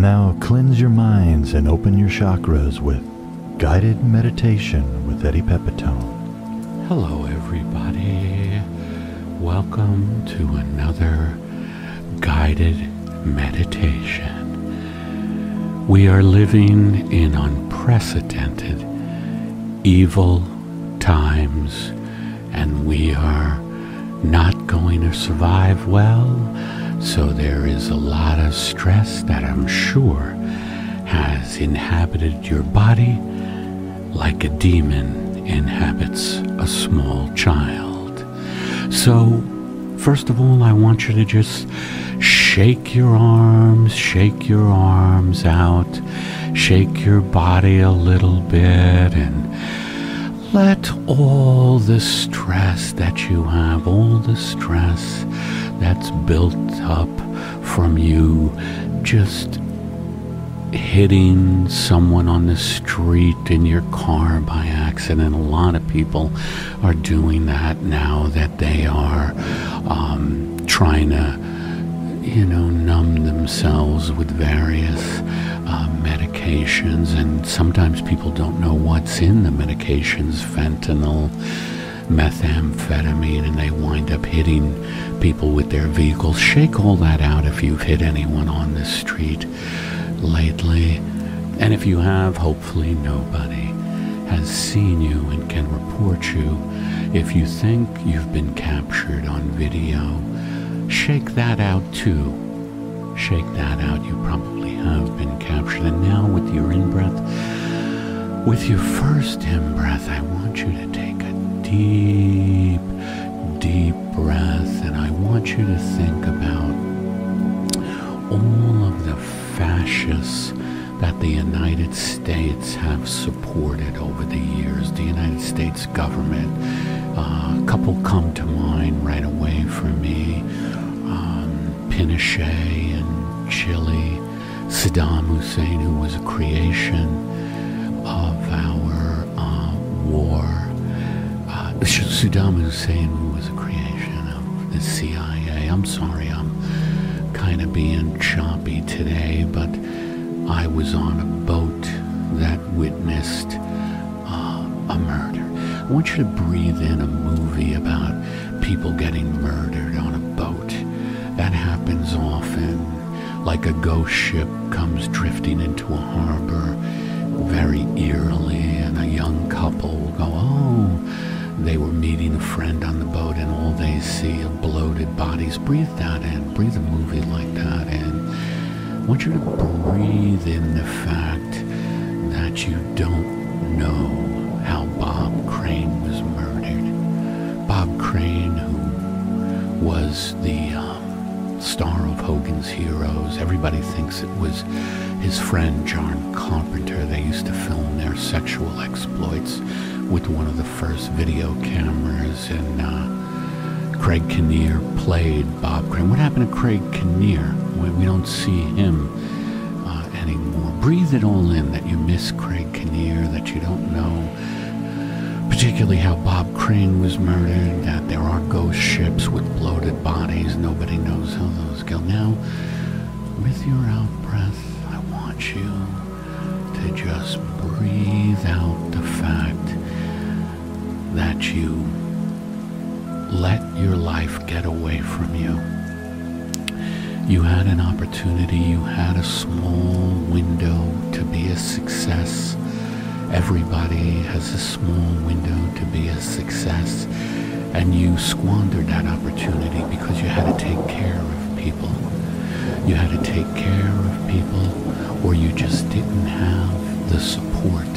Now cleanse your minds and open your chakras with Guided Meditation with Eddie Pepitone. Hello everybody. Welcome to another guided meditation. We are living in unprecedented evil times, and we are not going to survive well. So there is a lot of stress that I'm sure has inhabited your body like a demon inhabits a small child. So first of all, I want you to just shake your arms out, shake your body a little bit, and let all the stress that you have, all the stress that's built up from you just hitting someone on the street in your car by accident. A lot of people are doing that now, that they are trying to, numb themselves with various medications, and sometimes people don't know what's in the medications, fentanyl, methamphetamine, and they wind up hitting people with their vehicles. Shake all that out if you've hit anyone on the street lately. And if you have, hopefully nobody has seen you and can report you. If you think you've been captured on video, shake that out too. Shake that out. You probably have been captured. And now with your in-breath, with your first in-breath, I want you to take a deep, deep breath, and I want you to think about all of the fascists that the United States have supported over the years, the United States government. A couple come to mind right away for me. Pinochet in Chile, Saddam Hussein, who was a creation of our war. Saddam Hussein, who was a creation of the CIA. I'm sorry, I'm kind of being choppy today, but I was on a boat that witnessed a murder. I want you to breathe in a movie about people getting murdered on a boat. That happens often, like a ghost ship comes drifting into a harbor very eerily, and a young couple will go, oh, they were meeting a friend on the boat, and all they see are bloated bodies. Breathe that in. Breathe a movie like that in. I want you to breathe in the fact that you don't know how Bob Crane was murdered. Bob Crane, who was the star of Hogan's Heroes. Everybody thinks it was his friend John Carpenter. They used to film their sexual exploits with one of the first video cameras, and Craig Kinnear played Bob Crane. What happened to Craig Kinnear? We don't see him anymore. Breathe it all in, that you miss Craig Kinnear, that you don't know particularly how Bob Crane was murdered, that there are ghost ships with bloated bodies. Nobody knows how those go. Now, with your out-breath, I want you to just breathe out the fact that you let your life get away from you. You had an opportunity, you had a small window to be a success. Everybody has a small window to be a success, and you squandered that opportunity because you had to take care of people. You had to take care of people, or you just didn't have the support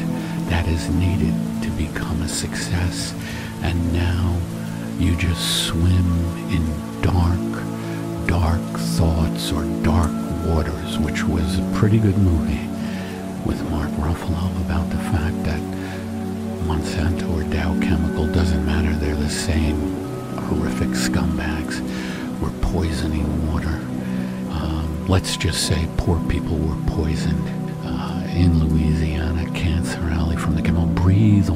that is needed to become a success. And now you just swim in dark, dark thoughts or dark waters, which was a pretty good movie with Mark Ruffalo about the fact that Monsanto or Dow Chemical, doesn't matter, they're the same horrific scumbags, were poisoning water. Let's just say poor people were poisoned in Louisiana, Cancer Alley from the chemical. Breathe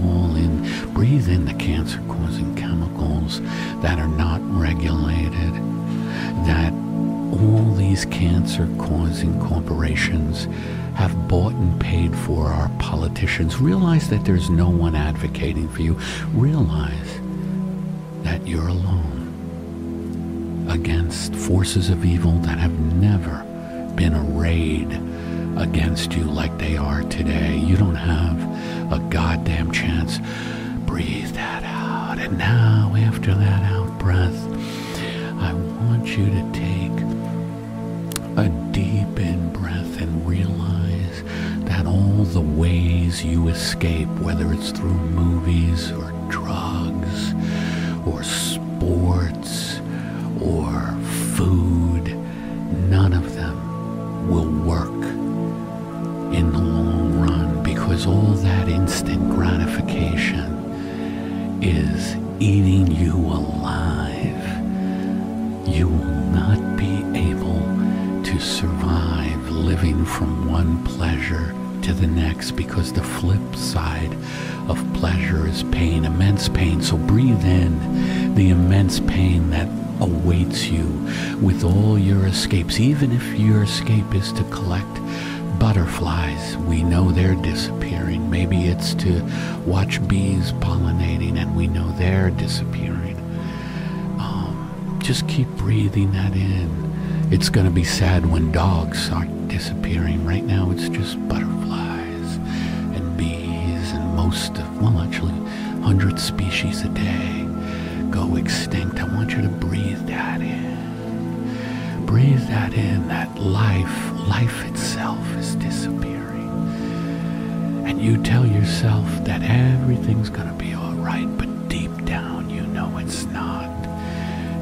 in the cancer-causing chemicals that are not regulated, that all these cancer-causing corporations have bought and paid for our politicians. Realize that there's no one advocating for you. Realize that you're alone against forces of evil that have never been arrayed against you like they are today. You don't have a goddamn chance. Breathe that out. And now, after that out breath, I want you to take a deep in-breath and realize that all the ways you escape, whether it's through movies or drugs or sports or food, none of them will work in the long run, because all that instant gratification is eating you alive. You will not be able to survive living from one pleasure to the next, because the flip side of pleasure is pain, immense pain. So breathe in the immense pain that awaits you with all your escapes. Even if your escape is to collect butterflies, we know they're disappearing. Maybe it's to watch bees pollinating, and we know they're disappearing. Just keep breathing that in. It's going to be sad when dogs start disappearing. Right now it's just butterflies and bees, and most of, well, actually 100 species a day go extinct. I want you to breathe that in. Breathe that in, that life itself is disappearing. And you tell yourself that everything's going to be all right, but deep down you know it's not.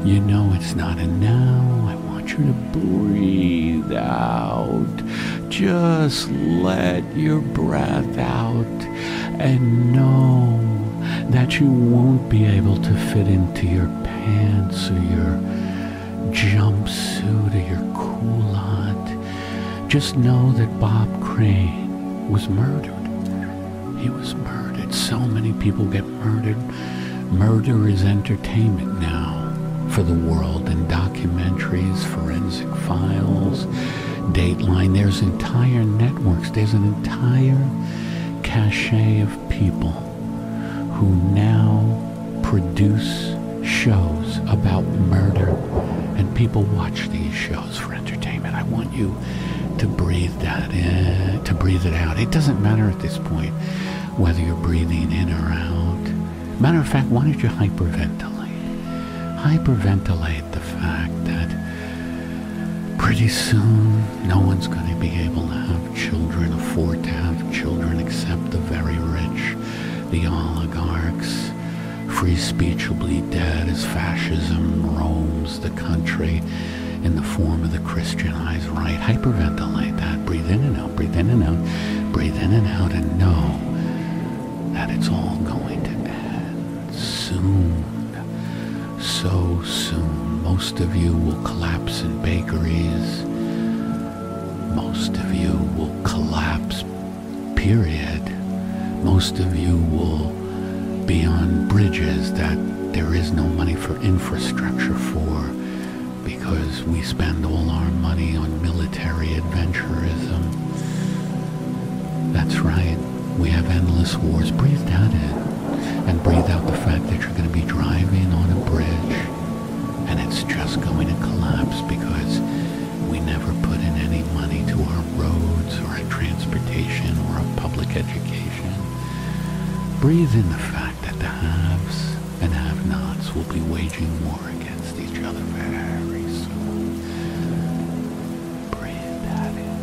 You know it's not. And now I want you to breathe out. Just let your breath out and know that you won't be able to fit into your pants or your jumpsuit or your culotte. Just know that Bob Crane was murdered. He was murdered. So many people get murdered. Murder is entertainment now for the world, in documentaries, forensic files, Dateline. There's entire networks. There's an entire cachet of people who now produce shows about murder, and people watch these shows for entertainment. I want you to breathe that in, to breathe it out. It doesn't matter at this point whether you're breathing in or out. Matter of fact, why don't you hyperventilate? Hyperventilate the fact that pretty soon no one's going to be able to have children, afford to have children, except the very rich, the oligarchs. Free speech will be dead as fascism roams the country in the form of the Christianized right. Hyperventilate that. Breathe in and out, breathe in and out, breathe in and out, and know that it's all going to end soon. So soon. Most of you will collapse in bakeries. Most of you will collapse, period. Most of you will be on bridges that there is no money for infrastructure for, because we spend all our money on military adventurism. That's right. We have endless wars. Breathe that in. And breathe out the fact that you're going to be driving on a bridge and it's just going to collapse because we never put in any money to our roads or our transportation or our public education. Breathe in the fact that the haves and have-nots will be waging war against each other very soon. Breathe that in.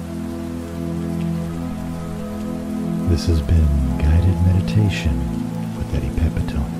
This has been Guided Meditation with Eddie Pepitone.